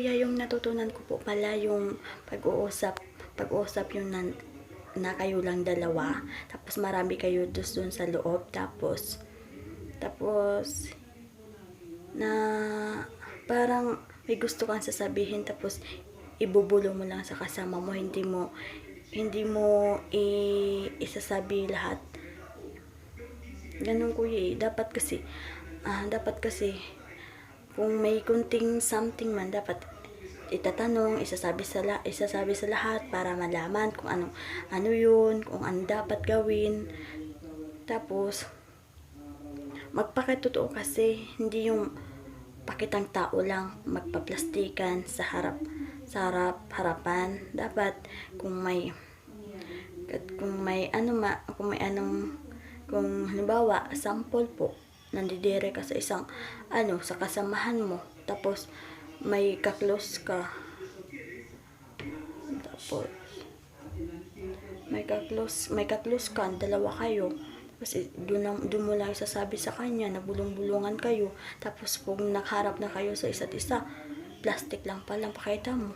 kuya, yung natutunan ko po pala yung pag-uusap yung na kayo lang dalawa, tapos marami kayo doon sa loob, tapos na parang may gusto kang sasabihin, tapos ibubulong mo lang sa kasama mo, hindi mo isasabi lahat. Ganun kuya, dapat kasi kung may kunting something man, dapat itatanong, isasabi sa lahat para malaman kung ano yun, kung ano dapat gawin. Tapos magpakatotoo kasi, hindi yung pakitang tao lang, magpaplastikan sa harapan. Dapat kung halimbawa sample po, nandidire ka sa isang sa kasamahan mo, tapos may ka-close ka, tapos may ka-close ka, dalawa kayo, kasi doon mo lang isasabi sa kanya, nabulong-bulungan kayo, tapos kung nakaharap na kayo sa isa't isa, plastic lang pala pakita mo.